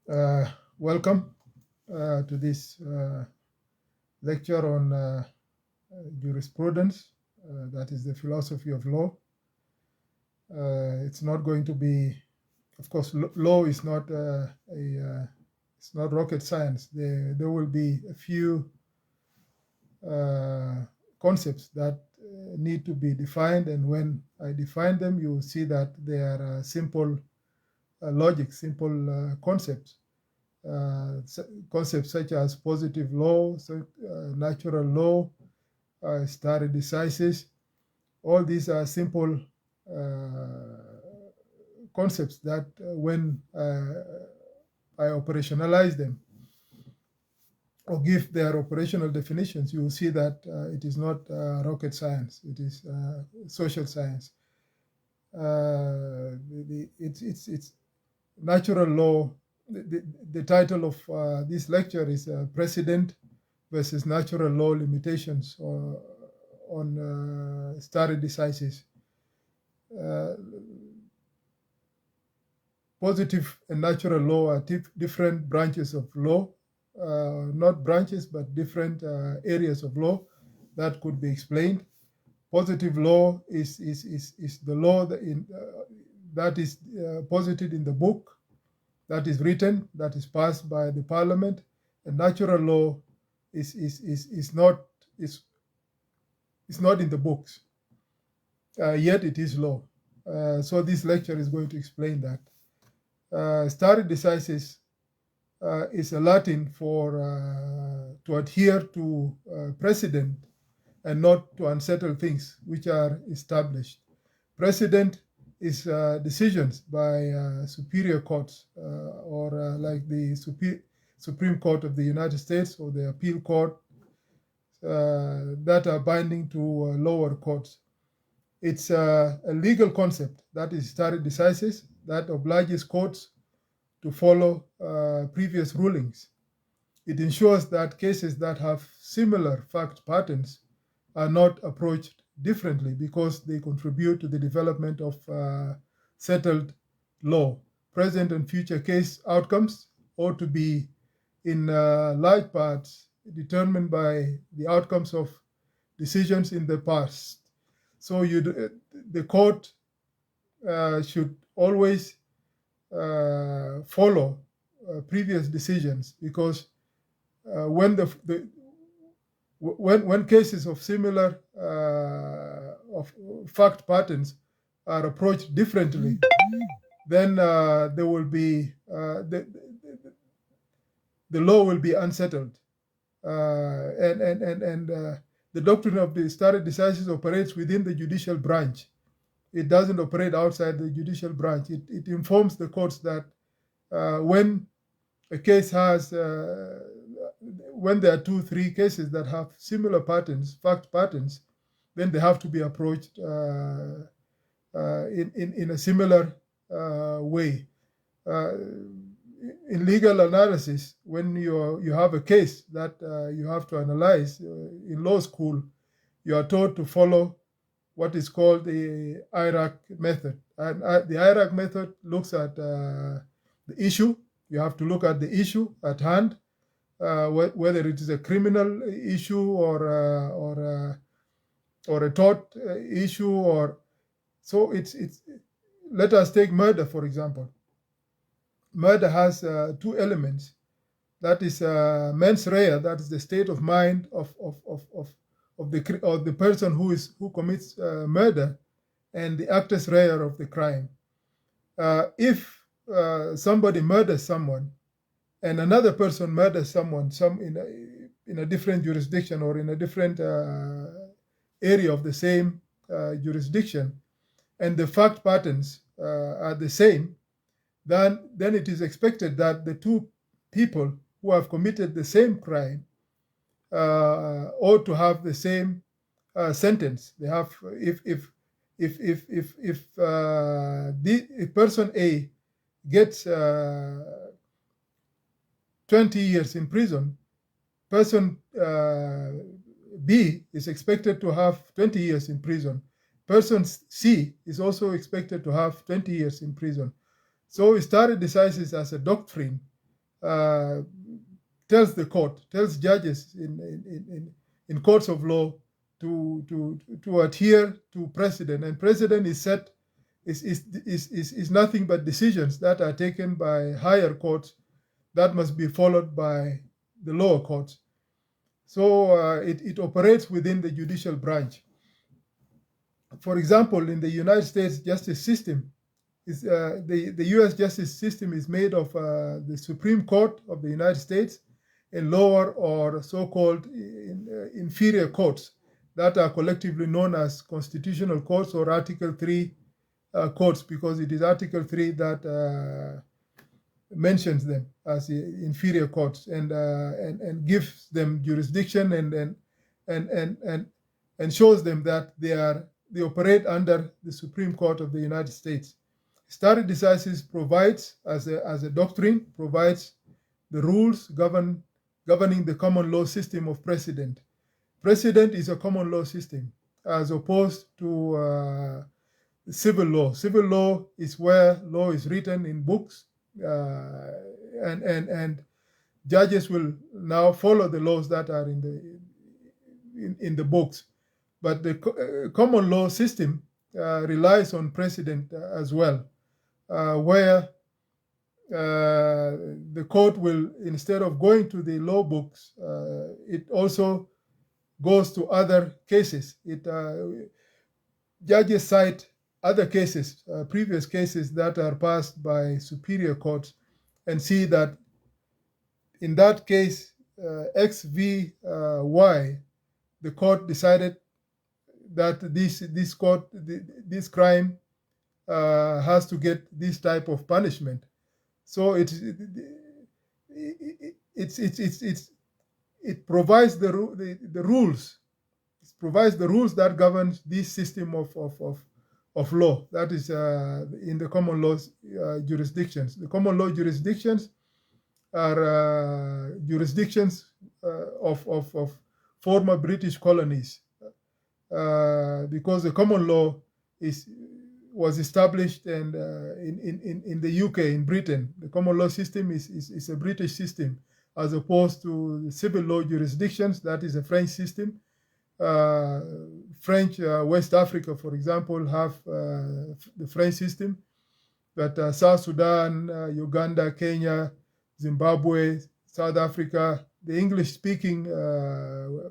Welcome to this lecture on jurisprudence, that is the philosophy of law. It's not going to be, of course, law is not it's not rocket science. There will be a few concepts that need to be defined, and when I define them, you will see that they are simple logic, simple concepts. Concepts such as positive law, natural law, stare decisis, all these are simple concepts that when I operationalize them or give their operational definitions, you will see that it is not rocket science, it is social science. It's natural law. The title of this lecture is Precedent versus Natural Law Limitations on Stare Decisis. Positive and natural law are different branches of law, not branches, but different areas of law that could be explained. Positive law is the law that is posited in the book, that is written, that is passed by the parliament, and natural law is not in the books, yet it is law. So this lecture is going to explain that. Stare decisis is a Latin for to adhere to precedent and not to unsettle things which are established. Precedent is decisions by superior courts or like the Supreme Court of the United States or the Appeal Court that are binding to lower courts. It's a legal concept, that is stare decisis, that obliges courts to follow previous rulings. It ensures that cases that have similar fact patterns are not approached differently because they contribute to the development of settled law. Present and future case outcomes ought to be in large parts determined by the outcomes of decisions in the past. So the court should always follow previous decisions, because when when cases of similar of fact patterns are approached differently, then there will be the law will be unsettled, and the doctrine of the stare decisis operates within the judicial branch. It doesn't operate outside the judicial branch. It informs the courts that when a case has when there are 2-3 cases that have similar patterns, fact patterns, then they have to be approached in a similar way. In legal analysis, when you have a case that you have to analyze in law school, you are taught to follow what is called the IRAC method. And the IRAC method looks at the issue. You have to look at the issue at hand, whether it is a criminal issue or a tort issue, or so. It's let us take murder, for example. Murder has 2 elements. That is mens rea, that is the state of mind of the person who commits murder, and the actus rea of the crime. If somebody murders someone and another person murders someone in a different jurisdiction or in a different area of the same jurisdiction, and the fact patterns are the same, then it is expected that the 2 people who have committed the same crime ought to have the same sentence. They have, if person A gets 20 years in prison, person B is expected to have 20 years in prison. Person C is also expected to have 20 years in prison. So stare decisis as a doctrine tells judges in courts of law to adhere to precedent, and precedent is nothing but decisions that are taken by higher courts that must be followed by the lower courts. So it operates within the judicial branch. For example, in the United States justice system, the U.S. justice system is made of the Supreme Court of the United States and lower or so-called inferior courts that are collectively known as constitutional courts or Article 3 courts, because it is Article 3 that mentions them as inferior courts and gives them jurisdiction and shows them that they operate under the Supreme Court of the United States. Stare decisis provides, as a doctrine, provides the rules governing the common law system of precedent. Precedent is a common law system, as opposed to civil law. Civil law is where law is written in books, and judges will now follow the laws that are in the books. But the common law system relies on precedent as well, where the court will, instead of going to the law books, it also goes to other cases. Judges cite other cases, previous cases that are passed by superior courts, and see that in that case, X v. Y, the court decided that this crime has to get this type of punishment. So it provides the rules. It provides the rules that govern this system of law. That is in the common law jurisdictions. The common law jurisdictions are jurisdictions of former British colonies, because the common law was established and in the UK, in Britain. The common law system is a British system, as opposed to the civil law jurisdictions. That is a French system. French West Africa, for example, have the French system, but South Sudan, Uganda, Kenya, Zimbabwe, South Africa, the English-speaking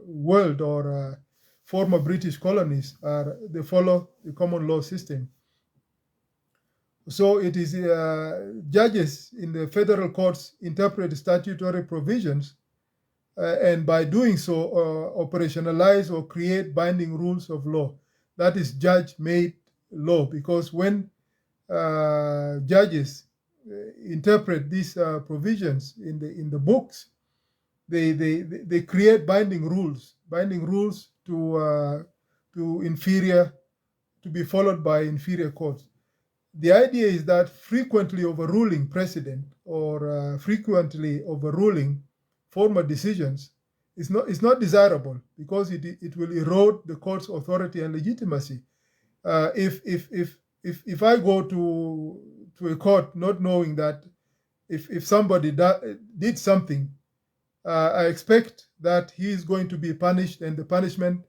world or former British colonies, they follow the common law system. So it is judges in the federal courts interpret statutory provisions, and by doing so, operationalize or create binding rules of law. That is judge-made law, because when judges interpret these provisions in the books, they create binding rules to be followed by inferior courts. The idea is that frequently overruling precedent or frequently overruling former decisions is not desirable, because it will erode the court's authority and legitimacy. If I go to a court not knowing that if somebody did something, I expect that he is going to be punished, and the punishment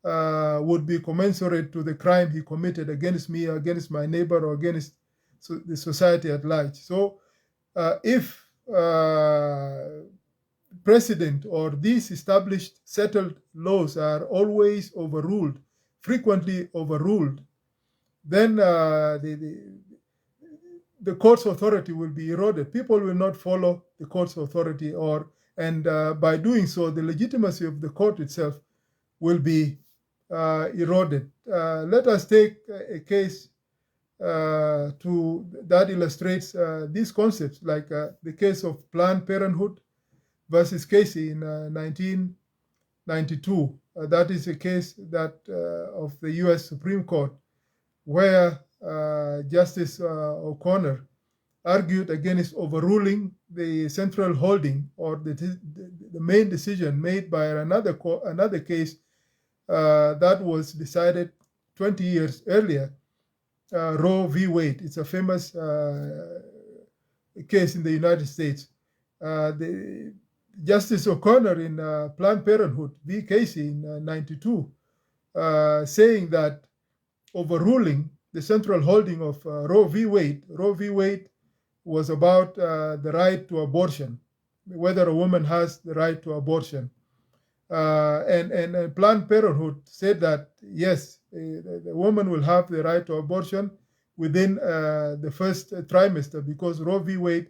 would be commensurate to the crime he committed against me, against my neighbor, or against the society at large. So if precedent or these established settled laws are always overruled, frequently overruled, then the court's authority will be eroded. People will not follow the court's authority, and by doing so, the legitimacy of the court itself will be eroded. Let us take a case that illustrates these concepts, like the case of Planned Parenthood versus Casey in 1992. That is a case of the U.S. Supreme Court, where Justice O'Connor argued against overruling the central holding or the main decision made by another case that was decided 20 years earlier, Roe v. Wade. It's a famous case in the United States. Justice O'Connor in Planned Parenthood v. Casey in 92, saying that overruling the central holding of Roe v. Wade. Roe v. Wade was about the right to abortion, whether a woman has the right to abortion. And Planned Parenthood said that, yes, the woman will have the right to abortion within the first trimester, because Roe v. Wade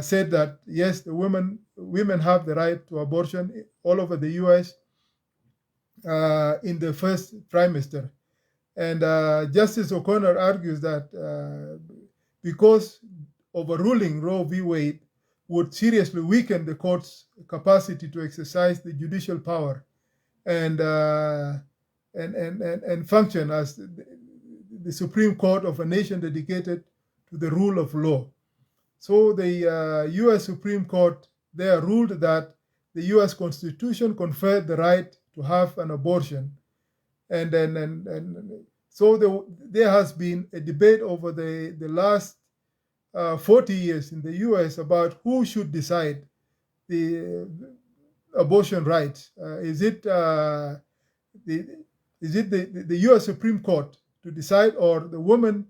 said that, yes, the women have the right to abortion all over the U.S. In the first trimester. And Justice O'Connor argues that because overruling Roe v. Wade would seriously weaken the court's capacity to exercise the judicial power and function as the Supreme Court of a nation dedicated to the rule of law. So the U.S. Supreme Court there ruled that the U.S. Constitution conferred the right to have an abortion, so there has been a debate over the last 40 years in the U.S. about who should decide the abortion rights. Is it the U.S. Supreme Court to decide, or the woman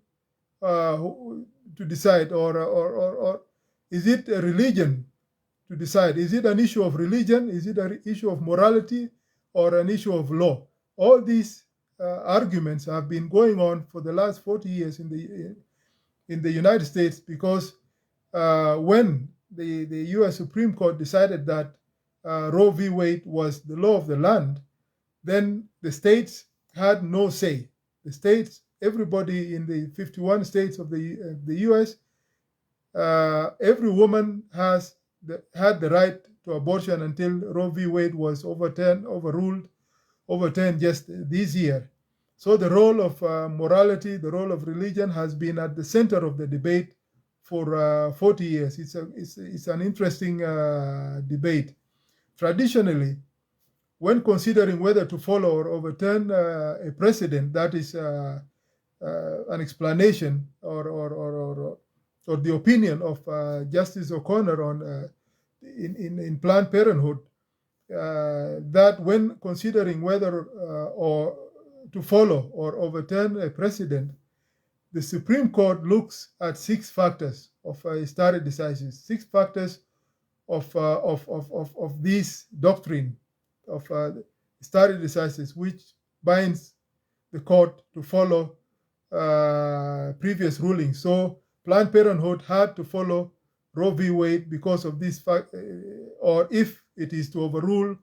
to decide, or is it a religion to decide? Is it an issue of religion? Is it an issue of morality, or an issue of law? All these arguments have been going on for the last 40 years in the United States, because when the U.S. Supreme Court decided that Roe v. Wade was the law of the land, then the states had no say. The states, everybody in the 51 states of the U.S., every woman had the right to abortion until Roe v. Wade was overturned just this year. So the role of morality, the role of religion has been at the center of the debate for 40 years. It's an interesting debate. Traditionally, when considering whether to follow or overturn a precedent, that is an explanation or the opinion of Justice O'Connor on in Planned Parenthood, that when considering whether or to follow or overturn a precedent, the Supreme Court looks at 6 factors of stare decisis, 6 factors of this doctrine of stare decisis, which binds the court to follow previous rulings. So Planned Parenthood had to follow Roe v. Wade because of this fact, or if it is to overrule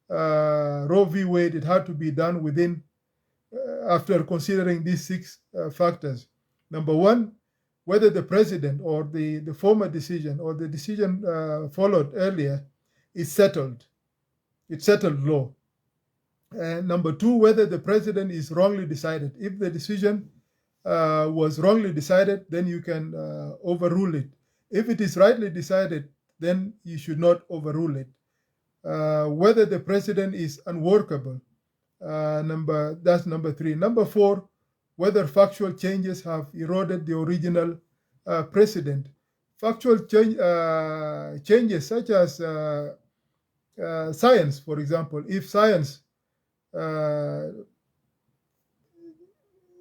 Roe v. Wade, it had to be done within after considering these 6 factors. Number 1, whether the precedent or the former decision or the decision followed earlier is settled. It's settled law. And number 2, whether the precedent is wrongly decided. If the decision was wrongly decided, then you can overrule it. If it is rightly decided, then you should not overrule it. Whether the precedent is unworkable. That's number 3. Number 4, whether factual changes have eroded the original precedent. Factual changes such as science, for example. If science,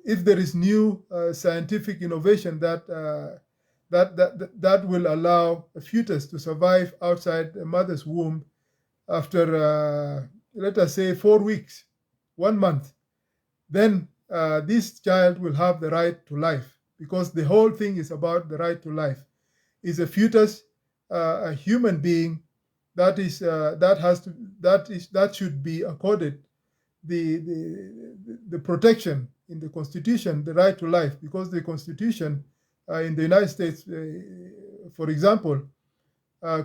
if there is new scientific innovation that will allow a fetus to survive outside a mother's womb after, let us say, 4 weeks, 1 month, then this child will have the right to life, because the whole thing is about the right to life. Is a fetus a human being that should be accorded the protection in the Constitution, the right to life, because the Constitution in the United States, for example,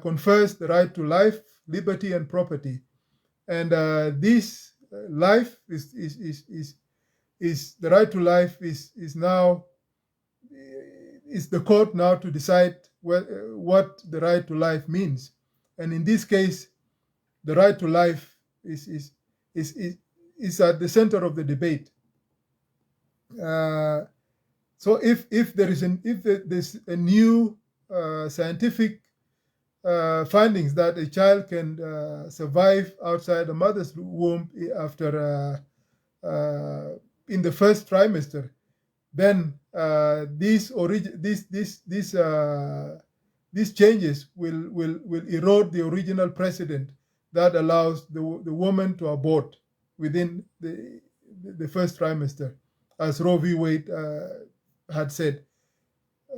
confers the right to life, liberty, and property, and this life is the right to life is now is the court now to decide what the right to life means, and in this case, the right to life is at the center of the debate. So if there's a new scientific findings that a child can survive outside the mother's womb after in the first trimester, then these changes will erode the original precedent that allows the woman to abort within the first trimester, as Roe v. Wade had said.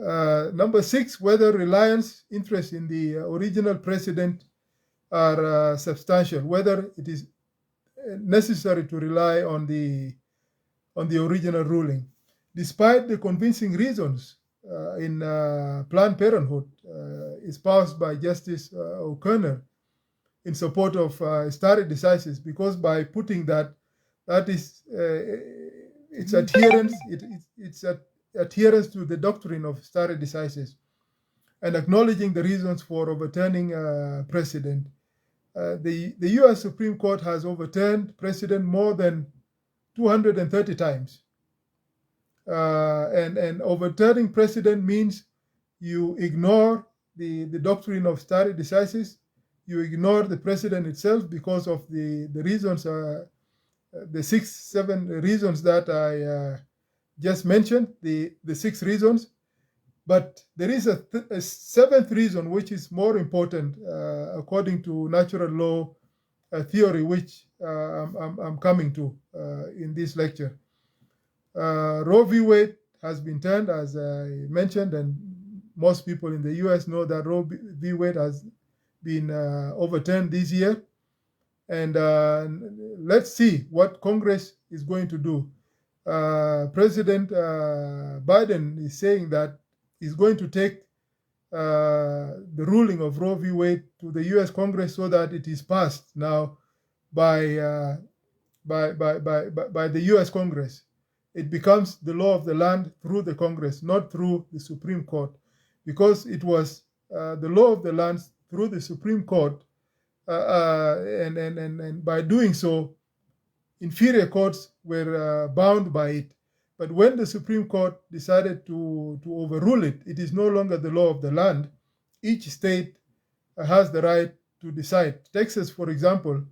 Number 6, whether reliance interest in the original precedent are substantial, whether it is necessary to rely on the original ruling. Despite the convincing reasons in Planned Parenthood espoused by Justice O'Connor in support of Stare Decisis, because by putting that is its adherence, it's adherence to the doctrine of Stare Decisis, and acknowledging the reasons for overturning precedent. The U.S. Supreme Court has overturned precedent more than 230 times. And overturning precedent means you ignore the doctrine of stare decisis, you ignore the precedent itself because of the reasons, the 6-7 reasons that I just mentioned, the 6 reasons. But there is a 7th reason which is more important according to natural law theory, which I'm coming to in this lecture. Roe v. Wade has been turned, as I mentioned, and most people in the US know that Roe v. Wade has been overturned this year. And let's see what Congress is going to do. President Biden is saying that he's going to take the ruling of Roe v. Wade to the US Congress so that it is passed now by the US Congress. It becomes the law of the land through the Congress, not through the Supreme Court, because it was the law of the land through the Supreme Court, and by doing so, inferior courts were bound by it. But when the Supreme Court decided to overrule it, it is no longer the law of the land. Each state has the right to decide. Texas, for example,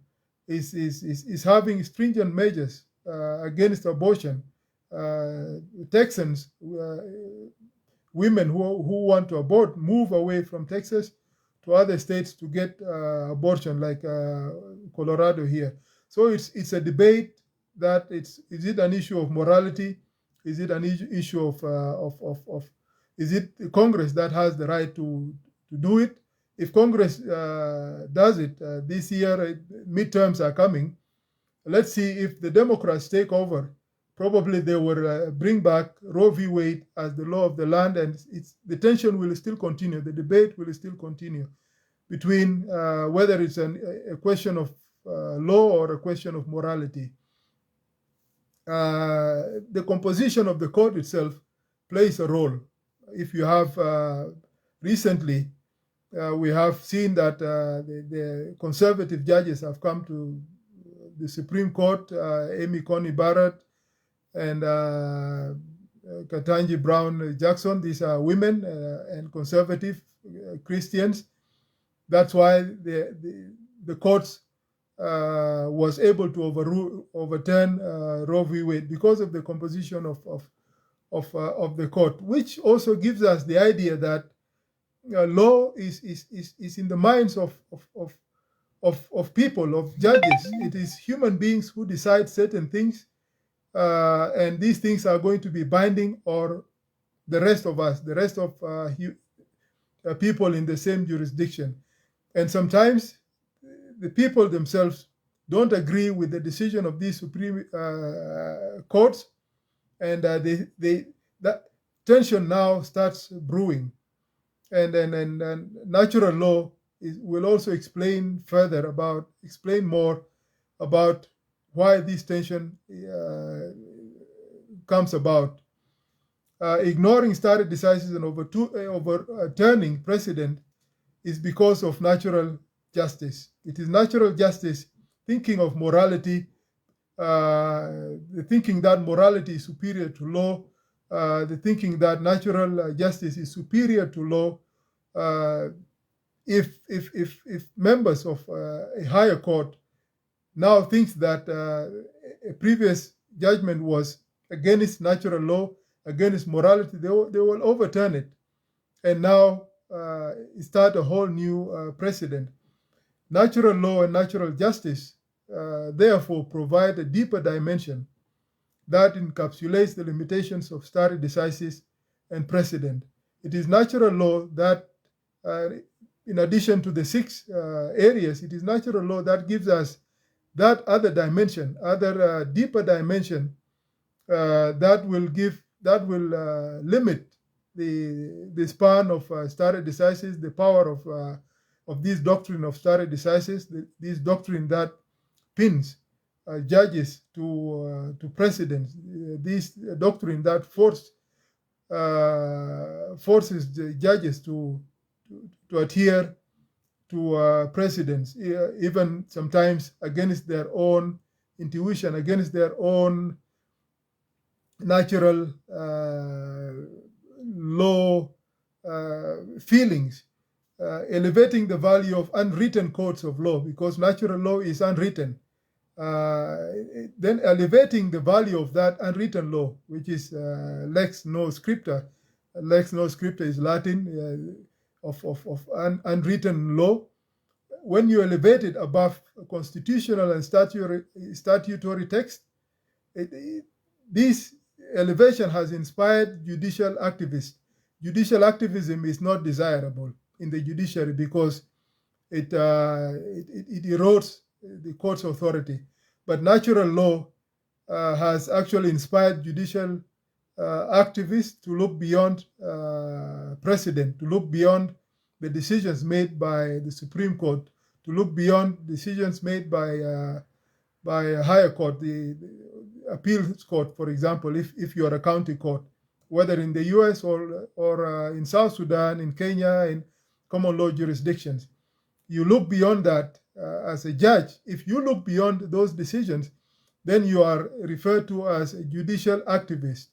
is having stringent measures against abortion. Texans, women who want to abort, move away from Texas to other states to get abortion, like Colorado here. So it's a debate that is it an issue of morality? Is it an issue of is it Congress that has the right to do it? If Congress does it this year, midterms are coming. Let's see if the Democrats take over. Probably they will bring back Roe v. Wade as the law of the land, and the tension will still continue. The debate will still continue between whether it's a question of law or a question of morality. The composition of the court itself plays a role. If you have recently, we have seen that the conservative judges have come to the Supreme Court, Amy Coney Barrett and Ketanji Brown Jackson. These are women and conservative Christians. That's why the courts was able to overturn Roe v. Wade, because of the composition of the court, which also gives us the idea that law is in the minds of people, of judges. It is human beings who decide certain things, and these things are going to be binding on the rest of us, the rest of people in the same jurisdiction. And sometimes the people themselves don't agree with the decision of these supreme courts, and that tension now starts brewing. And natural law will also explain more about why this tension comes about. Ignoring stare decisis and overturning precedent is because of natural justice. It is natural justice, thinking of morality, the thinking that morality is superior to law, the thinking that natural justice is superior to law, if members of a higher court now thinks that a previous judgment was against natural law, against morality, they will overturn it, and now start a whole new precedent. Natural law and natural justice, therefore, provide a deeper dimension that encapsulates the limitations of stare decisis and precedent. It is natural law that, in addition to the 6 areas, it is natural law that gives us that other dimension, other deeper dimension that will limit the span of stare decisis, the power of this doctrine of stare decisis, this doctrine that pins judges to precedents, this doctrine that forces the judges to adhere to precedents, even sometimes against their own intuition, against their own natural law feelings, elevating the value of unwritten codes of law, because natural law is unwritten. Then elevating the value of that unwritten law, which is lex non scripta. Lex non scripta is Latin of unwritten law. When you elevate it above constitutional and statutory text, this elevation has inspired judicial activists. Judicial activism is not desirable in the judiciary because it erodes the court's authority. But natural law has actually inspired judicial activists to look beyond precedent, to look beyond the decisions made by the Supreme Court, to look beyond decisions made by a higher court, the appeals court, for example, if you are a county court, whether in the US or in South Sudan, in Kenya, in common law jurisdictions. You look beyond that as a judge. If you look beyond those decisions, then you are referred to as a judicial activist.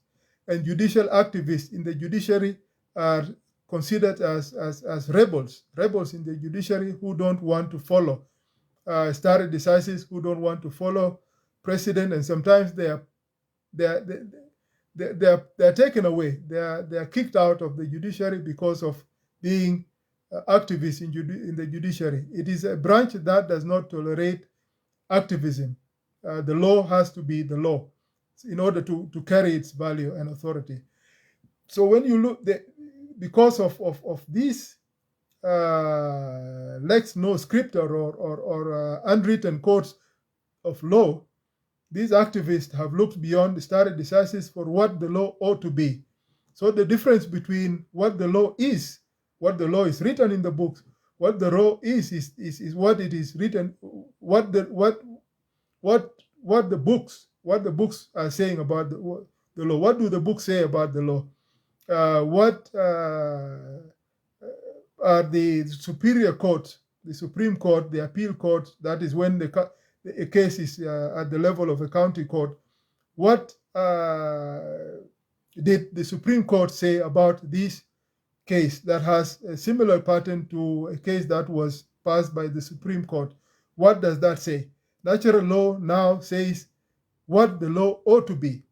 And judicial activists in the judiciary are considered as rebels in the judiciary who don't want to follow stare decisis, who don't want to follow precedent, and sometimes they are taken away. They are kicked out of the judiciary because of being activists in the judiciary. It is a branch that does not tolerate activism. The law has to be the law in order to carry its value and authority. So when you look, because of this lex non scripta or unwritten codes of law, these activists have looked beyond the stare decisis for what the law ought to be. So the difference between what the law is written in the books, what the law is what it is written, what the books are saying about the law. What do the books say about the law? What are the superior courts, the Supreme Court, the appeal court, that is when a case is at the level of a county court. What did the Supreme Court say about this case that has a similar pattern to a case that was passed by the Supreme Court? What does that say? Natural law now says what the law ought to be,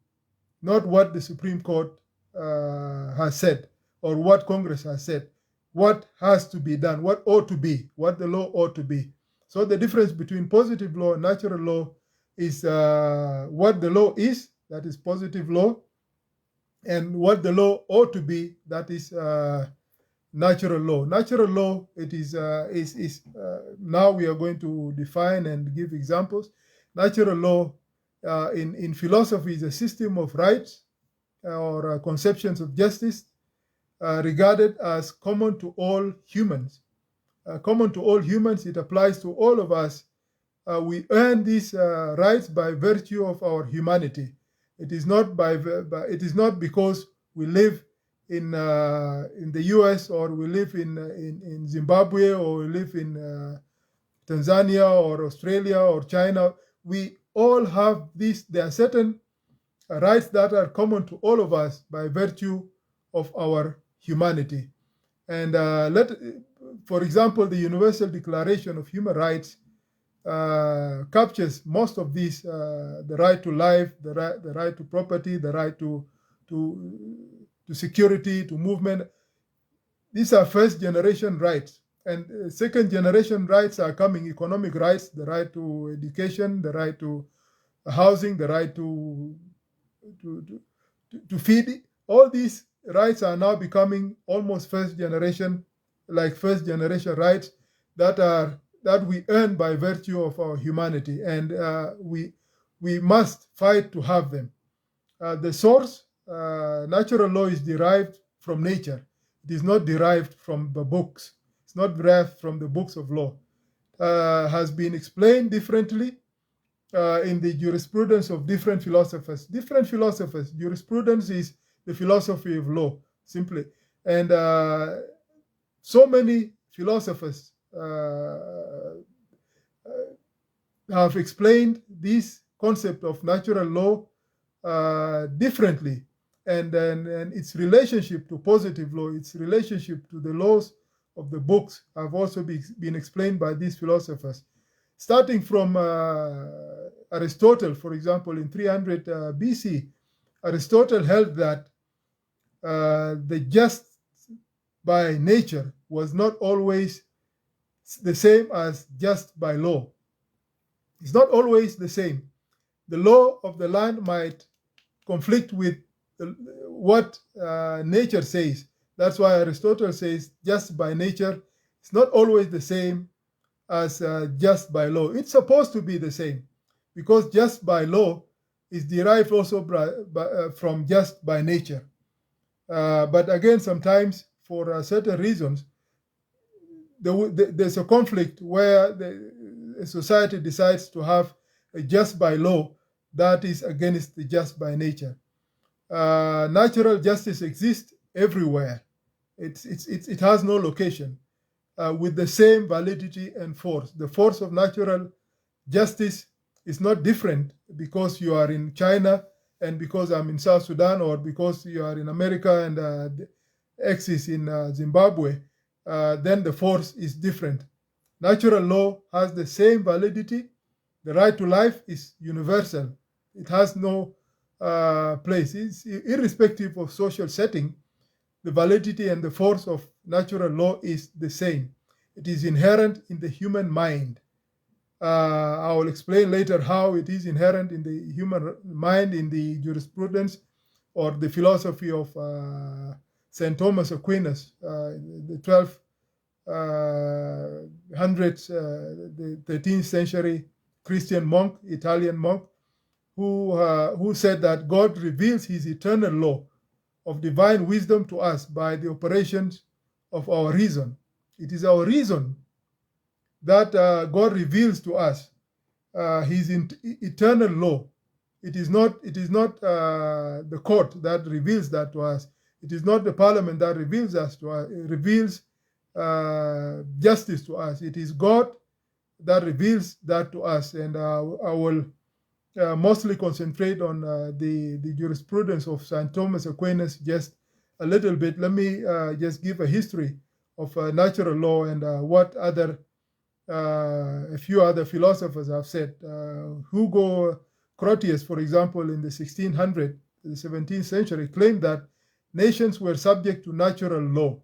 not what the Supreme Court has said or what Congress has said. What has to be done, what ought to be, what the law ought to be. So the difference between positive law and natural law is what the law is, that is positive law, and what the law ought to be, that is natural law. Natural law, it is now we are going to define and give examples. Natural law in philosophy is a system of rights or conceptions of justice regarded as common to all humans. Common to all humans, it applies to all of us. We earn these rights by virtue of our humanity. It is not it is not because we live in the US or we live in Zimbabwe or we live in Tanzania or Australia or China. We all have these. There are certain rights that are common to all of us by virtue of our humanity. And For example, the Universal Declaration of Human Rights captures most of these: the right to life, the right to property, the right to security, to movement. These are first generation rights. And second generation rights are coming: economic rights, the right to education, the right to housing, the right to feed. All these rights are now becoming almost first generation rights that we earn by virtue of our humanity, and we must fight to have them. The source, natural law, is derived from nature. It is not derived from the books. It's not derived from the books of law. Has been explained differently in the jurisprudence of different philosophers. Jurisprudence is the philosophy of law, simply. And so many philosophers have explained this concept of natural law differently, and its relationship to positive law, its relationship to the laws of the books, have also been explained by these philosophers. Starting from Aristotle, for example, in 300 BC, Aristotle held that the just by nature was not always the same as just by law. It's not always the same. The law of the land might conflict with what nature says. That's why Aristotle says just by nature is not always the same as just by law. It's supposed to be the same, because just by law is derived also from just by nature. But again, sometimes for certain reasons, there's a conflict where a society decides to have a just by law that is against the just by nature. Natural justice exists everywhere. It has no location, with the same validity and force. The force of natural justice is not different because you are in China and because I'm in South Sudan, or because you are in America and X is in Zimbabwe. Then the force is different. Natural law has the same validity. The right to life is universal. It has no place. It's irrespective of social setting. The validity and the force of natural law is the same. It is inherent in the human mind. I will explain later how it is inherent in the human mind in the jurisprudence or the philosophy of St. Thomas Aquinas, the 1200s, the 13th century Christian monk, Italian monk, who said that God reveals his eternal law of divine wisdom to us by the operations of our reason. It is our reason that God reveals to us his eternal law. It is not the court that reveals that to us. It is not the parliament that reveals justice to us. It is God that reveals that to us. And I will mostly concentrate on the jurisprudence of St. Thomas Aquinas just a little bit. Let me just give a history of natural law and what a few other philosophers have said. Hugo Grotius, for example, in the 17th century, claimed that nations were subject to natural law.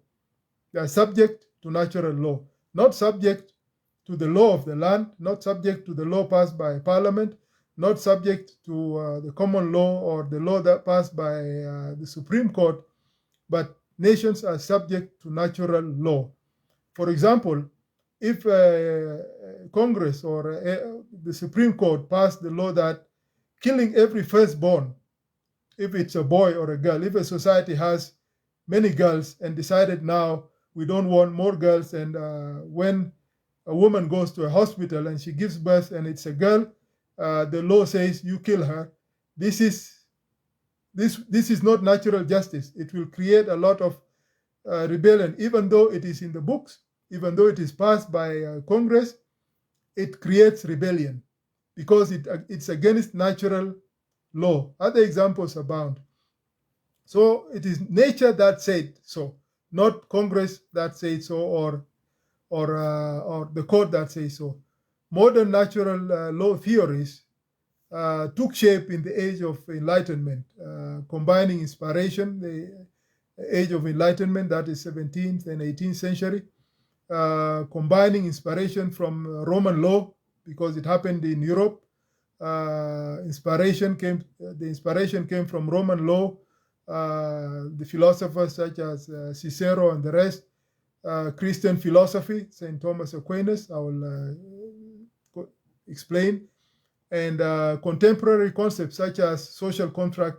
They are subject to natural law, not subject to the law of the land, not subject to the law passed by parliament, not subject to the common law or the law that passed by the Supreme Court, but nations are subject to natural law. For example, if Congress or the Supreme Court passed the law that killing every firstborn, if it's a boy or a girl, if a society has many girls and decided now we don't want more girls, and when a woman goes to a hospital and she gives birth and it's a girl, the law says you kill her. This is not natural justice. It will create a lot of rebellion, even though it is in the books, even though it is passed by Congress. It creates rebellion because it's against natural law. Other examples abound. So it is nature that said so, not Congress that said so, or or the code that says so. Modern natural law theories took shape in the Age of Enlightenment, combining inspiration, the Age of Enlightenment, that is 17th and 18th century, combining inspiration from Roman law, because it happened in Europe. The inspiration came from Roman law. The philosophers such as Cicero and the rest, Christian philosophy, St. Thomas Aquinas, I will explain, and contemporary concepts such as social contract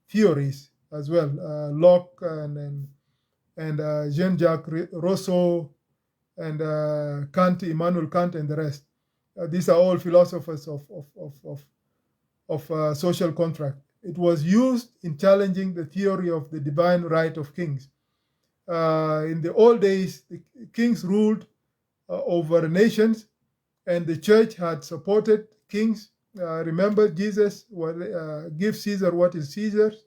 theories as well, Locke and Jean-Jacques Rousseau and Immanuel Kant and the rest. These are all philosophers of social contract. It was used in challenging the theory of the divine right of kings. In the old days, the kings ruled over nations, and the church had supported kings. Remember, Jesus, give Caesar what is Caesar's,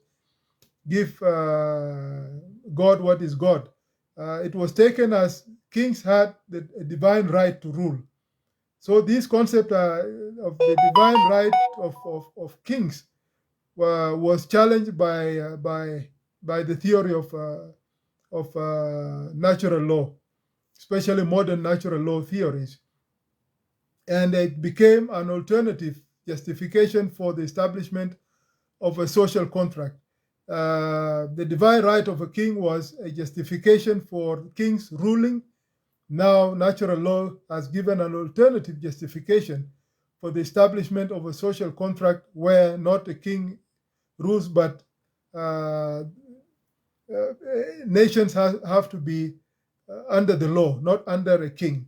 give God what is God. It was taken as kings had the divine right to rule. So this concept of the divine right of kings was challenged by the theory of natural law, especially modern natural law theories. And it became an alternative justification for the establishment of a social contract. The divine right of a king was a justification for kings ruling. Now, natural law has given an alternative justification for the establishment of a social contract where not a king rules, but nations have to be under the law, not under a king.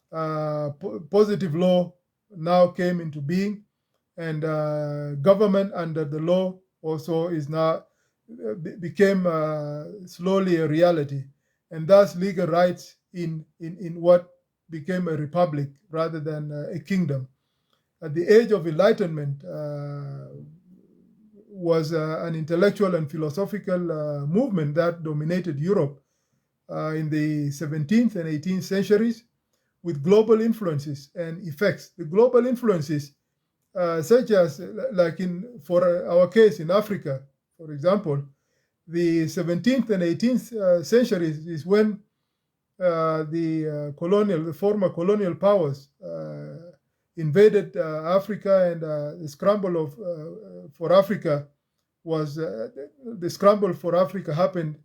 Positive law now came into being, and government under the law also is now became slowly a reality, and thus legal rights in what became a republic rather than a kingdom. At the Age of Enlightenment was an intellectual and philosophical movement that dominated Europe in the 17th and 18th centuries, with global influences and effects. The global influences, such as, like for our case in Africa, for example, the 17th and 18th centuries is when the former colonial powers invaded Africa, and the scramble for Africa was the scramble for Africa happened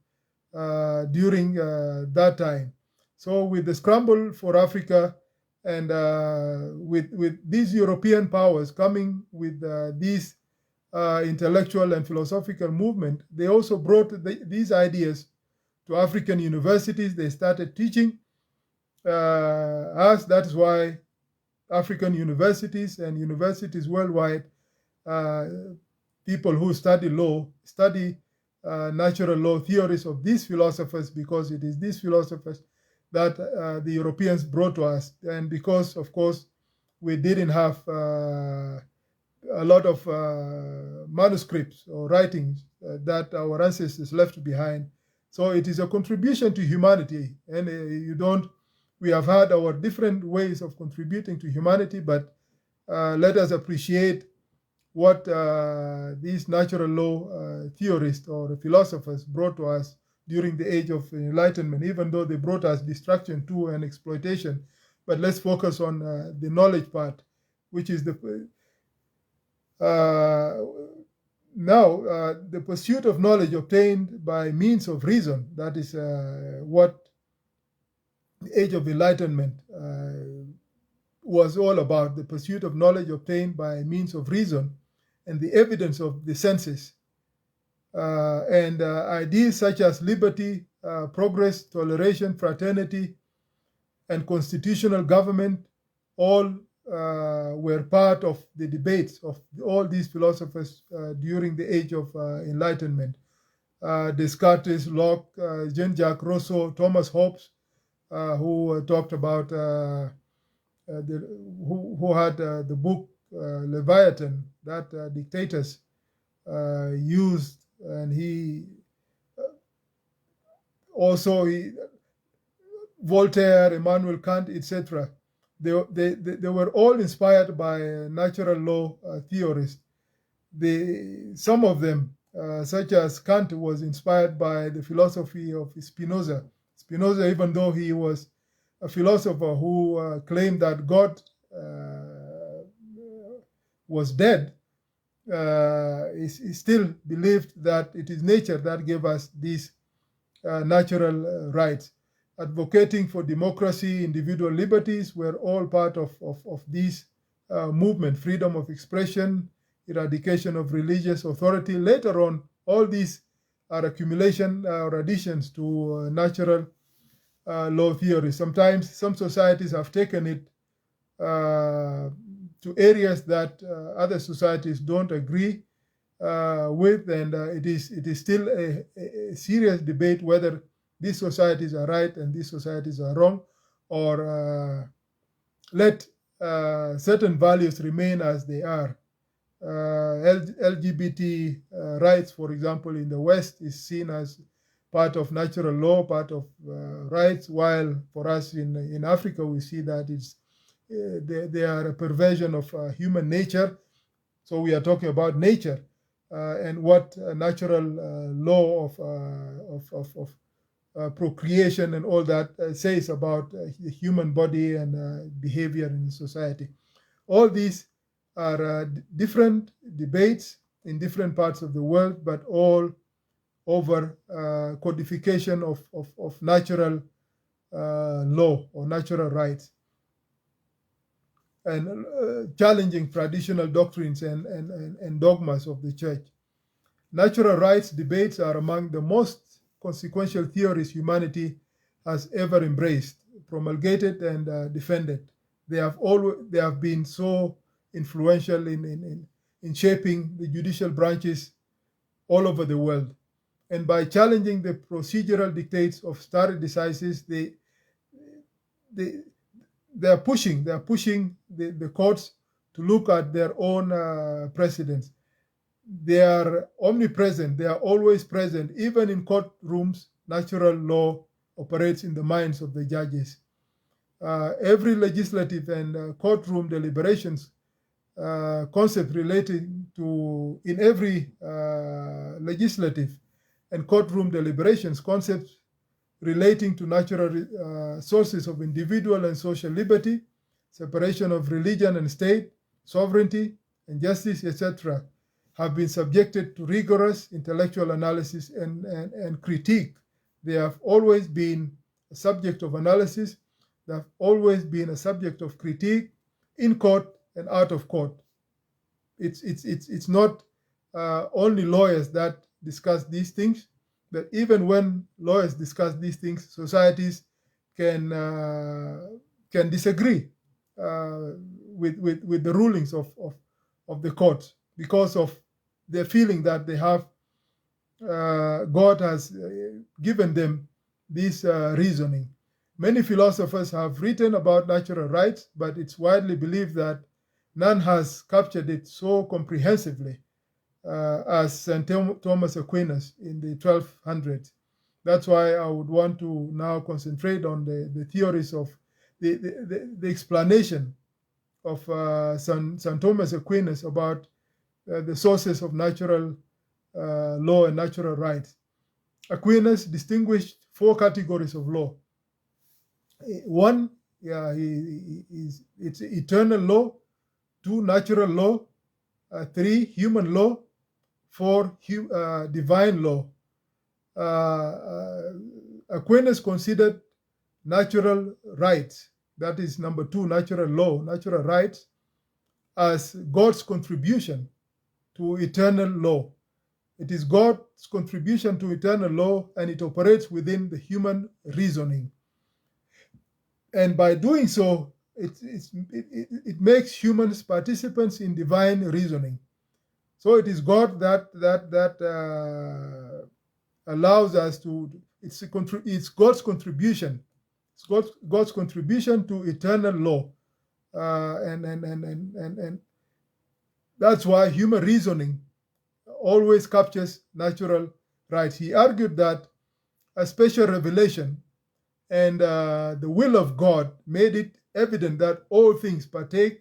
during that time. So with the scramble for Africa, and with these European powers coming with these intellectual and philosophical movement, they also brought these ideas to African universities. They started teaching us. That's why African universities and universities worldwide, people who study law, study natural law theories of these philosophers, because it is these philosophers that the Europeans brought to us. And because, of course, we didn't have a lot of manuscripts or writings that our ancestors left behind. So it is a contribution to humanity. And we have had our different ways of contributing to humanity, but let us appreciate what these natural law theorists or philosophers brought to us during the Age of Enlightenment, even though they brought us destruction too and exploitation. But let's focus on the knowledge part, which is the pursuit of knowledge obtained by means of reason. That is what the Age of Enlightenment was all about, the pursuit of knowledge obtained by means of reason and the evidence of the senses. And ideas such as liberty, progress, toleration, fraternity, and constitutional government all were part of the debates of all these philosophers during the Age of Enlightenment. Descartes, Locke, Jean-Jacques Rousseau, Thomas Hobbes, who talked about who had the book Leviathan that dictators used, and he Voltaire, Immanuel Kant, etc. They were all inspired by natural law theorists. Some of them, such as Kant, was inspired by the philosophy of Spinoza. Spinoza, even though he was a philosopher who claimed that God was dead, he still believed that it is nature that gave us these natural rights. Advocating for democracy, individual liberties were all part of this movement, freedom of expression, eradication of religious authority. Later on, all these are accumulation or additions to natural law theory. Sometimes some societies have taken it to areas that other societies don't agree with, and it is still a serious debate whether these societies are right and these societies are wrong, or let certain values remain as they are. LGBT rights, for example, in the West is seen as part of natural law, part of rights, while for us in Africa we see that they are a perversion of human nature. So we are talking about nature and what natural law of procreation and all that says about the human body and behavior in society. All these are different debates in different parts of the world, but all over codification of natural law or natural rights, and challenging traditional doctrines and dogmas of the church. Natural rights debates are among the most consequential theories humanity has ever embraced, promulgated, and defended. They have been so influential in shaping the judicial branches all over the world. And by challenging the procedural dictates of stare decisis, they are pushing the courts to look at their own precedents. They are omnipresent. They are always present. Even in courtrooms, natural law operates in the minds of the judges. Every legislative and courtroom deliberations concept relating to, in every legislative and courtroom deliberations, concepts relating to natural sources of individual and social liberty, separation of religion and state, sovereignty and justice, etc., have been subjected to rigorous intellectual analysis and critique. They have always been a subject of analysis. They have always been a subject of critique in court and out of court. It's not only lawyers that discuss these things, but even when lawyers discuss these things, societies can disagree with the rulings of the courts because of their feeling that they have God has given them this reasoning. Many philosophers have written about natural rights, but it's widely believed that none has captured it so comprehensively as St. Thomas Aquinas in the 1200s. That's why I would want to now concentrate on the theories of the explanation of St. Thomas Aquinas about the sources of natural law and natural rights. Aquinas distinguished 4 categories of law. One, it's eternal law. 2, natural law. 3, human law. 4, divine law. Aquinas considered natural rights, that is number 2, natural law, natural rights, as God's contribution to eternal law. It is God's contribution to eternal law, and it operates within the human reasoning. And by doing so, it makes humans participants in divine reasoning. So it is God that allows us to. It's God's contribution. It's God's contribution to eternal law, and that's why human reasoning always captures natural rights. He argued that a special revelation And the will of God made it evident that all things partake,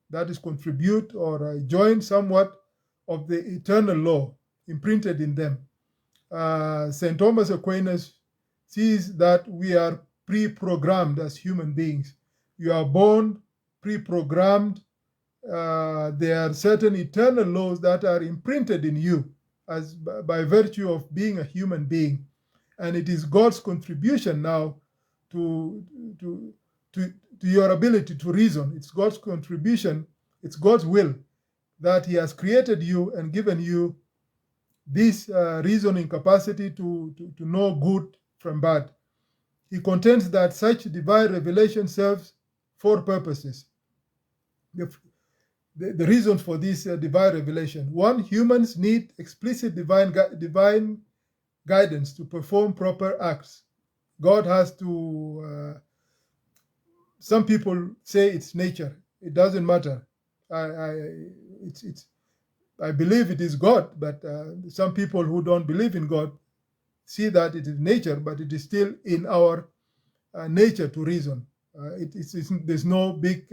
that is, contribute or join somewhat of the eternal law imprinted in them. St. Thomas Aquinas sees that we are pre-programmed as human beings. You are born pre-programmed. There are certain eternal laws that are imprinted in you as by virtue of being a human being. And it is God's contribution now to your ability to reason. It's God's contribution, it's God's will that He has created you and given you this reasoning capacity to know good from bad. He contends that such divine revelation serves four purposes. The reason for this divine revelation: one, humans need explicit divine guidance to perform proper acts. God has to, some people say it's nature. It doesn't matter. I believe it is God, but some people who don't believe in God see that it is nature, but it is still in our nature to reason. There's no big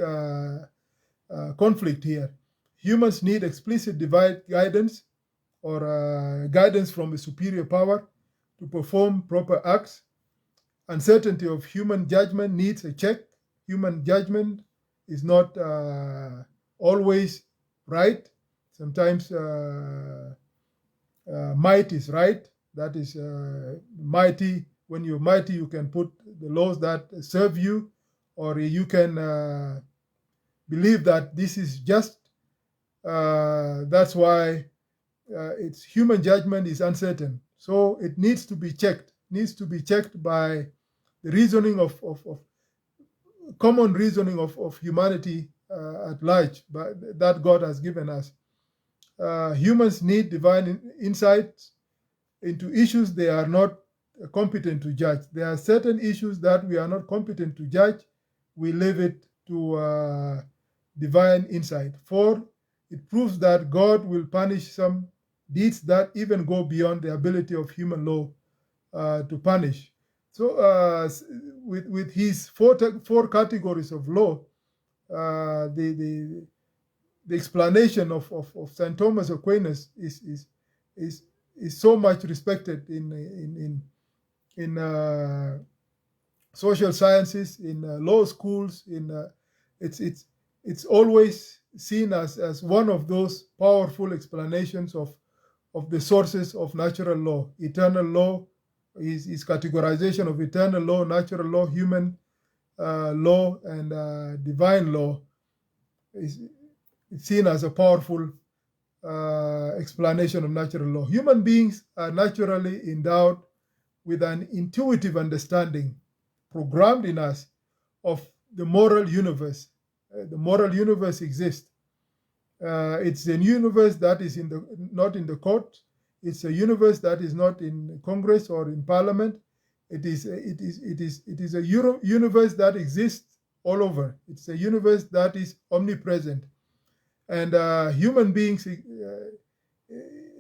conflict here. Humans need explicit divine guidance or guidance from a superior power to perform proper acts. Uncertainty of human judgment needs a check. Human judgment is not always right. Sometimes might is right. That is mighty. When you're mighty, you can put the laws that serve you, or you can believe that this is just. That's why its human judgment is uncertain. So it needs to be checked. Needs to be checked by the reasoning of common reasoning of humanity at large, that God has given us. Humans need divine insights into issues they are not competent to judge. There are certain issues that we are not competent to judge. We leave it to divine insight. 4, it proves that God will punish some deeds that even go beyond the ability of human law to punish. So with his four categories of law, the explanation of St. Thomas Aquinas is so much respected in social sciences, in law schools. It's always seen as one of those powerful explanations of the sources of natural law. Eternal law, his categorization of eternal law, natural law, human law, and divine law is seen as a powerful explanation of natural law. Human beings are naturally endowed with an intuitive understanding programmed in us of the moral universe. The moral universe exists. It's a universe that is not in the court. It's a universe that is not in Congress or in Parliament. It is a universe that exists all over. It's a universe that is omnipresent. And human beings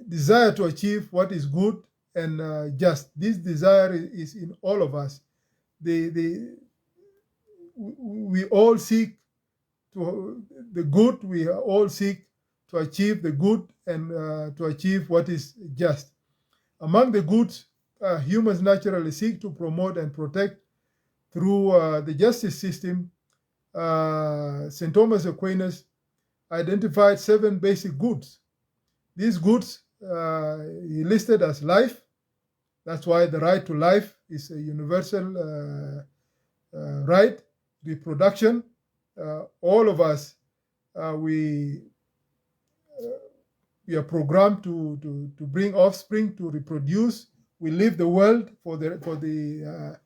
desire to achieve what is good and just. This desire is in all of us. We all seek the good. We all seek to achieve the good and to achieve what is just. Among the goods, humans naturally seek to promote and protect through the justice system. St. Thomas Aquinas identified 7 basic goods. These goods he listed as life. That's why the right to life is a universal right. Reproduction. All of us, we are programmed to bring offspring, to reproduce. We leave the world for the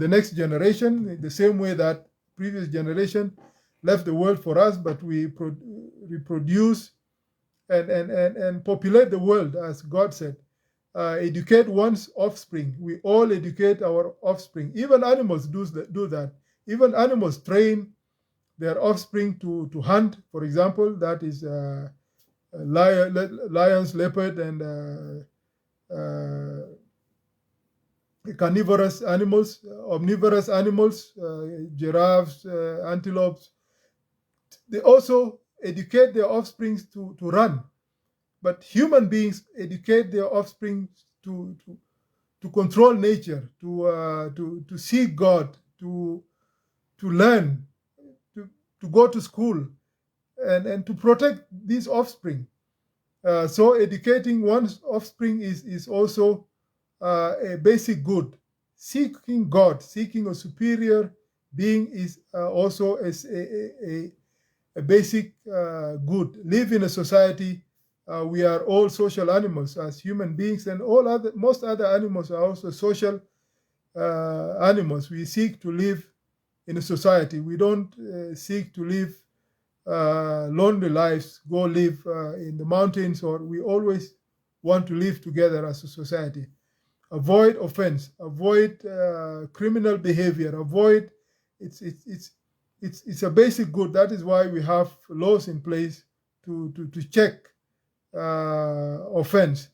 next generation in the same way that previous generation left the world for us, but we reproduce and populate the world, as God said. Educate one's offspring. We all educate our offspring. Even animals do that. Even animals train their offspring to hunt, for example. That is lions, leopard, and carnivorous animals, omnivorous animals, giraffes, antelopes. They also educate their offspring to run. But human beings educate their offspring to control nature, to seek God, to learn, to go to school, and to protect these offspring. So educating one's offspring is also a basic good. Seeking God, seeking a superior being is also a basic good. Live in a society. We are all social animals as human beings, and most other animals are also social animals. We seek to live in a society. We don't seek to live lonely lives, go live in the mountains, or we always want to live together as a society. Avoid offense, avoid criminal behavior, avoid it's a basic good. That is why we have laws in place to check offense,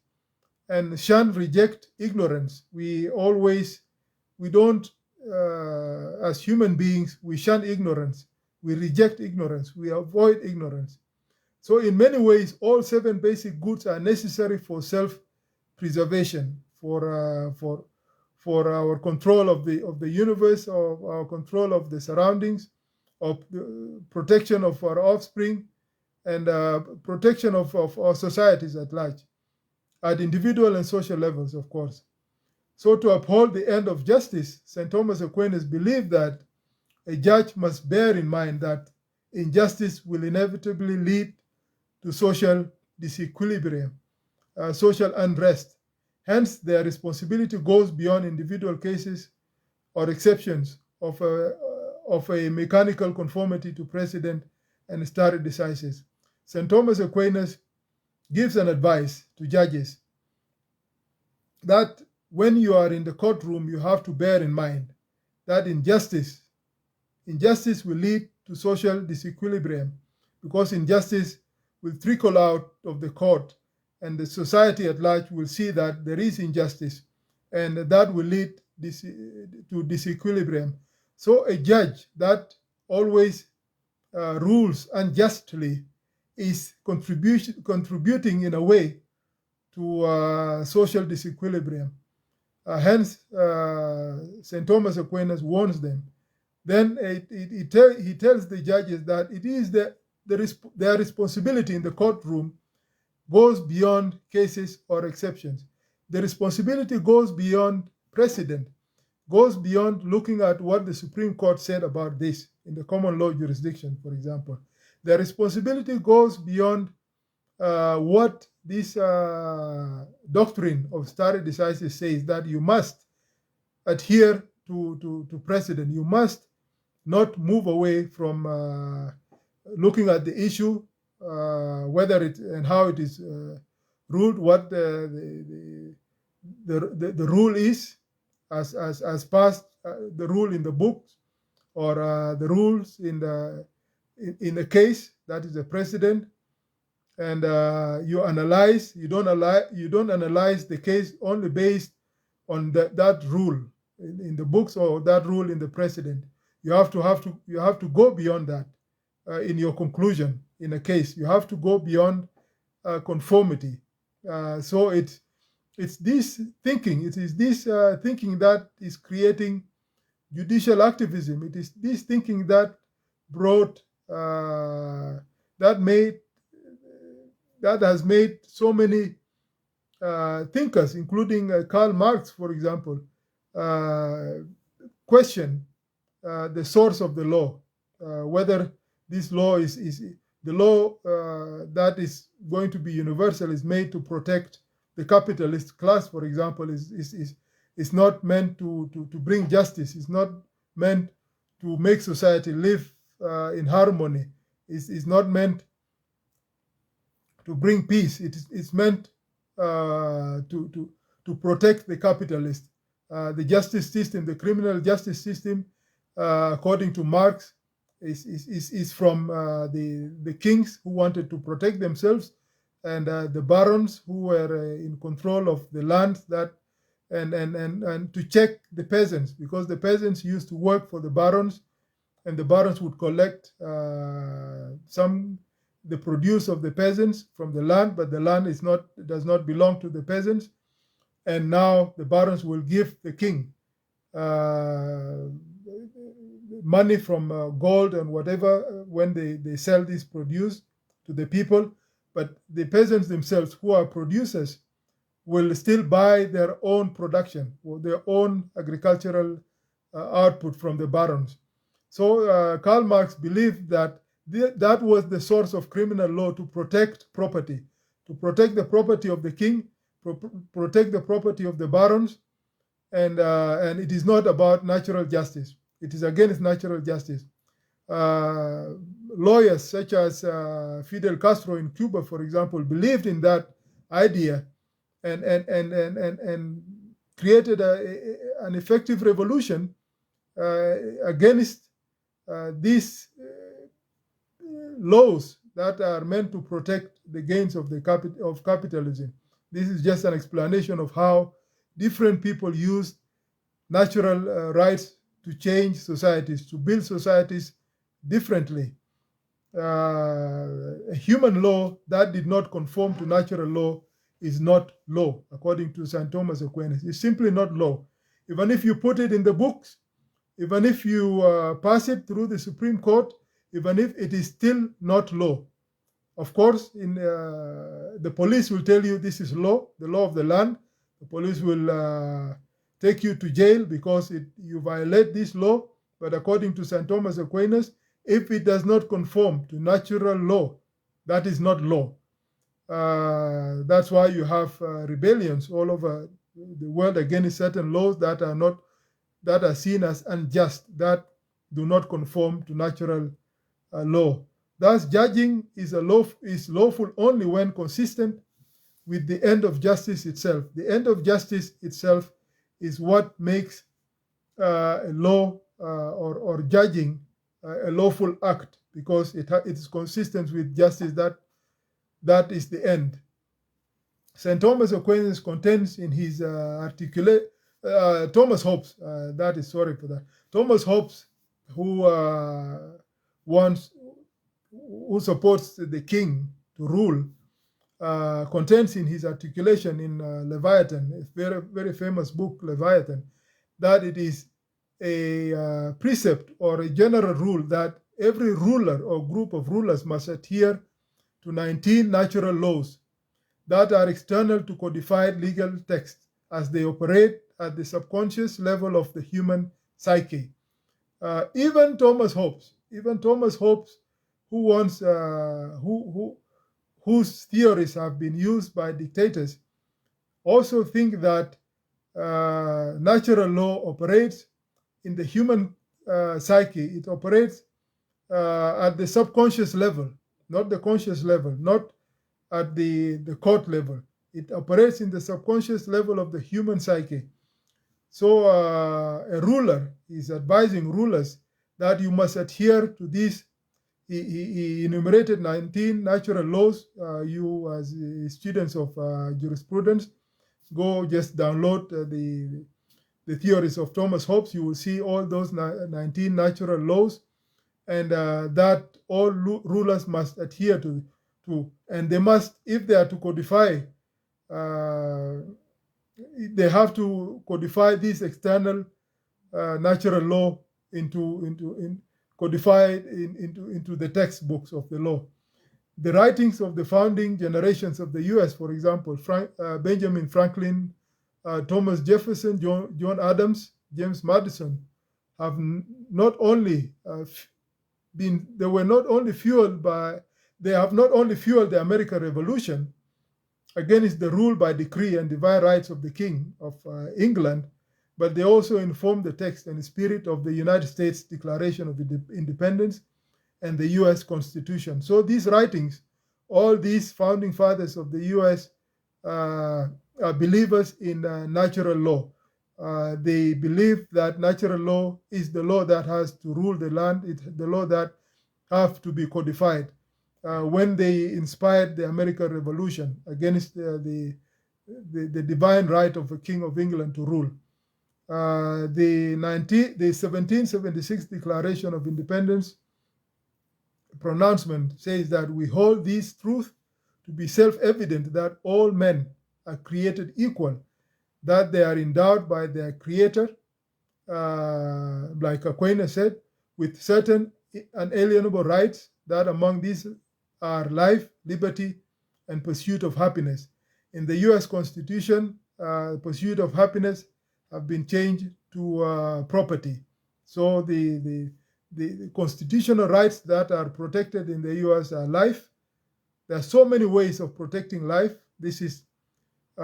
and shun, reject ignorance. We don't as human beings, we shun ignorance, we reject ignorance, we avoid ignorance. So in many ways, all 7 basic goods are necessary for self-preservation, for our control of the universe, of our control of the surroundings, of the protection of our offspring, and protection of our societies at large, at individual and social levels, of course. So to uphold the end of justice, St. Thomas Aquinas believed that a judge must bear in mind that injustice will inevitably lead to social disequilibrium, social unrest. Hence, their responsibility goes beyond individual cases or exceptions of a mechanical conformity to precedent and stare decisis. St. Thomas Aquinas gives an advice to judges that when you are in the courtroom, you have to bear in mind that injustice will lead to social disequilibrium, because injustice will trickle out of the court, and the society at large will see that there is injustice, and that will lead to disequilibrium. So a judge that always rules unjustly is contributing in a way to social disequilibrium. Hence, St. Thomas Aquinas warns them. Then he tells the judges that it is their responsibility in the courtroom goes beyond cases or exceptions. The responsibility goes beyond precedent, goes beyond looking at what the Supreme Court said about this in the common law jurisdiction, for example. The responsibility goes beyond what this doctrine of stare decisis says, that you must adhere to precedent. You must not move away from looking at the issue, whether it and how it is ruled, what the rule is, as passed, the rule in the books, or the rules in the case, that is the precedent. And you analyze. You don't analyze the case only based on that rule in the books, or that rule in the precedent. You have to go beyond that in your conclusion in a case. You have to go beyond conformity. So it's this thinking. It is this thinking that is creating judicial activism. It is this thinking that brought that has made so many thinkers, including Karl Marx, for example, question the source of the law, whether this law is the law that is going to be universal, is made to protect the capitalist class, for example, is not meant to bring justice. It's not meant to make society live in harmony. It's not meant to bring peace. It's meant to protect the capitalist. The justice system, the criminal justice system, according to Marx, is from the kings who wanted to protect themselves, and the barons who were in control of the land that and to check the peasants, because the peasants used to work for the barons, and the barons would collect the produce of the peasants from the land, but the land does not belong to the peasants. And now the barons will give the king money from gold and whatever when they sell this produce to the people. But the peasants themselves, who are producers, will still buy their own production or their own agricultural output from the barons. So Karl Marx believed that that was the source of criminal law, to protect property, to protect the property of the king, protect the property of the barons, and it is not about natural justice. It is against natural justice. Lawyers such as Fidel Castro in Cuba, for example, believed in that idea and created an effective revolution against these laws that are meant to protect the gains of capitalism. This is just an explanation of how different people use natural rights to change societies, to build societies differently. A human law that did not conform to natural law is not law, according to St. Thomas Aquinas. It's simply not law. Even if you put it in the books, even if you pass it through the Supreme Court, even if it is still not law. Of course, the police will tell you this is law, the law of the land. The police will take you to jail because you violate this law. But according to St. Thomas Aquinas, if it does not conform to natural law, that is not law. That's why you have rebellions all over the world against certain laws that are seen as unjust, that do not conform to natural law. Thus, judging is lawful only when consistent with the end of justice itself. The end of justice itself is what makes a law or judging a lawful act, because it is consistent with justice. That is the end. St. Thomas Aquinas contends in his Thomas Hobbes, Thomas Hobbes, who supports the king to rule, contends in his articulation in Leviathan, a very, very famous book, Leviathan, that it is a precept or a general rule that every ruler or group of rulers must adhere to 19 natural laws that are external to codified legal texts as they operate at the subconscious level of the human psyche. Even Thomas Hobbes, whose theories have been used by dictators, also think that natural law operates in the human psyche. It operates at the subconscious level, not the conscious level, not at the court level. It operates in the subconscious level of the human psyche. So a ruler is advising rulers that you must adhere to these. He enumerated 19 natural laws. You, as students of jurisprudence, go just download the theories of Thomas Hobbes. You will see all those 19 natural laws, and that all rulers must adhere to. And they must, if they are to codify, they have to codify this external natural law codified into the textbooks of the law. The writings of the founding generations of the U.S., for example, Benjamin Franklin, Thomas Jefferson, John Adams, James Madison, have not only they have not only fueled the American Revolution against the rule by decree and divine rights of the King of England, but they also informed the text and spirit of the United States Declaration of Independence and the U.S. Constitution. So these writings, all these founding fathers of the U.S. Are believers in natural law. They believe that natural law is the law that has to rule the land. It's the law that have to be codified. When they inspired the American Revolution against the the divine right of a king of England to rule. The 1776 Declaration of Independence pronouncement says that we hold this truth to be self-evident, that all men are created equal, that they are endowed by their Creator, like Aquinas said, with certain unalienable rights, that among these are life, liberty, and pursuit of happiness. In the U.S. Constitution, pursuit of happiness have been changed to property. So the constitutional rights that are protected in the U.S. are life. There are so many ways of protecting life. This is the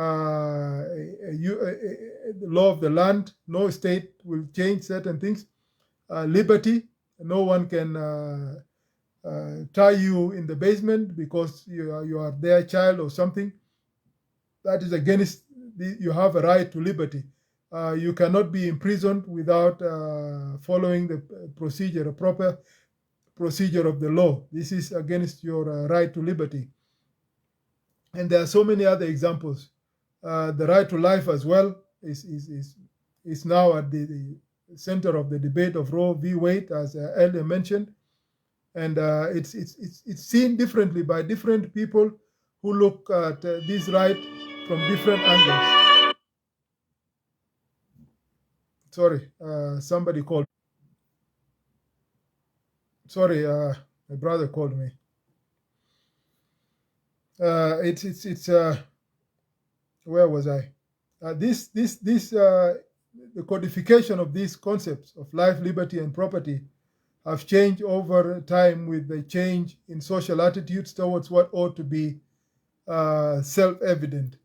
law of the land. No state will change certain things. Liberty. No one can tie you in the basement because you are their child or something. That is against you have a right to liberty. You cannot be imprisoned without following the procedure, a proper procedure of the law. This is against your right to liberty. And there are so many other examples. The right to life as well is now at the center of the debate of Roe v. Wade, as earlier mentioned. And it's seen differently by different people who look at this right from different angles. Sorry, somebody called. Sorry, my brother called me. Where was I? The codification of these concepts of life, liberty, and property have changed over time with the change in social attitudes towards what ought to be self-evident.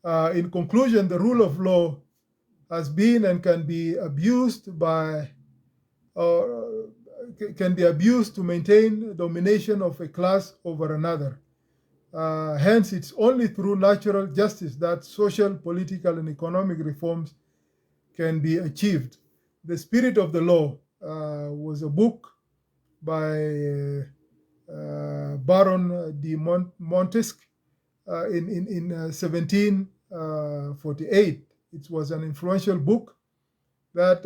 In conclusion, the rule of law has been and can be abused to maintain domination of a class over another. Hence, it's only through natural justice that social, political, and economic reforms can be achieved. The Spirit of the Law was a book by Baron de Montesquieu in 1748. It was an influential book that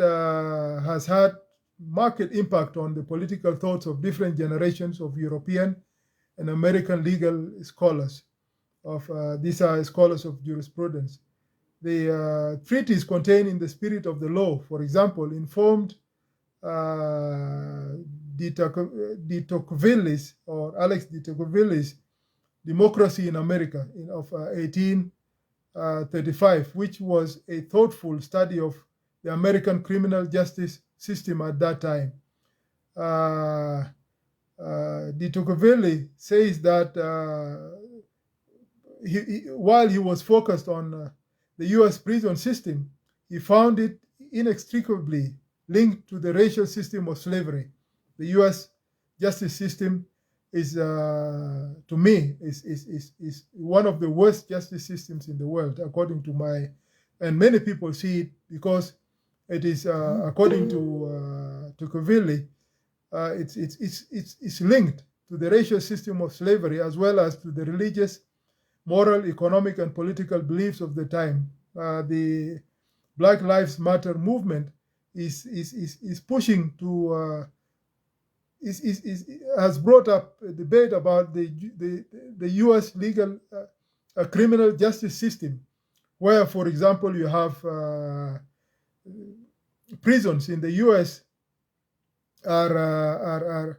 has had marked impact on the political thoughts of different generations of European and American legal scholars. These are scholars of jurisprudence. The treatise contained in the Spirit of the Law, for example, informed de Tocqueville's or Alex de Tocqueville's Democracy in America of 1835, which was a thoughtful study of the American criminal justice system at that time. De Tocqueville says that while he was focused on the U.S. prison system, he found it inextricably linked to the racial system of slavery. The U.S. justice system is, to me, is one of the worst justice systems in the world, according to and many people see it because it is, according to Tocqueville, it's linked to the racial system of slavery as well as to the religious, moral, economic, and political beliefs of the time. The Black Lives Matter movement is pushing to has brought up a debate about the U.S. legal criminal justice system, where, for example, you have prisons in the U.S. are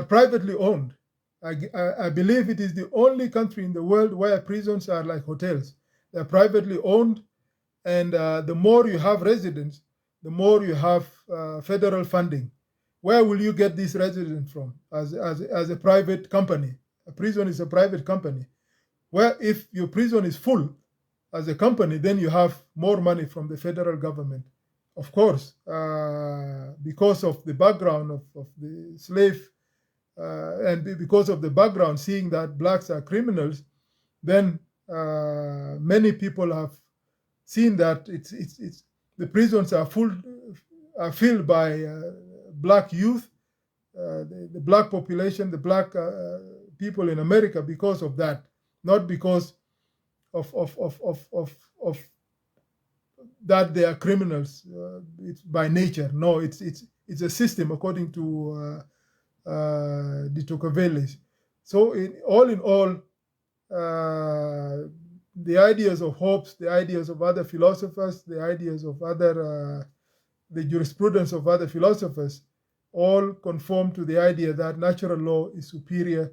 privately owned. I believe it is the only country in the world where prisons are like hotels. They're privately owned, and the more you have residents, the more you have federal funding. Where will you get these residents from as a private company? A prison is a private company. Where if your prison is full as a company, then you have more money from the federal government. Of course, because of the background of the slave and because of the background, seeing that blacks are criminals, then many people have seen that the prisons are filled by black youth, the black population, the black people in America, because of that, not because of that they are criminals it's by nature. No, it's a system according to de Tocqueville. So in all, the ideas of Hobbes, the ideas of other philosophers, the ideas of other the jurisprudence of other philosophers, all conform to the idea that natural law is superior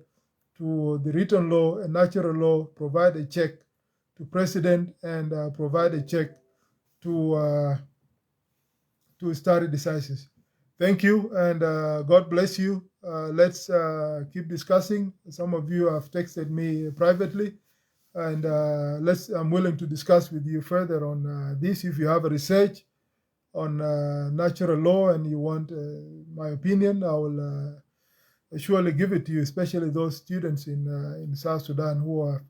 to the written law, and natural law provide a check to precedent and provide a check to stare decisis. Thank you, and God bless you. Let's keep discussing. Some of you have texted me privately, and I'm willing to discuss with you further on this. If you have a research on natural law and you want my opinion, I will surely give it to you, especially those students in South Sudan who are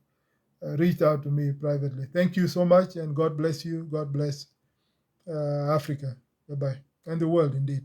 reached out to me privately. Thank you so much, and God bless you. God bless Africa. Bye-bye. And the world, indeed.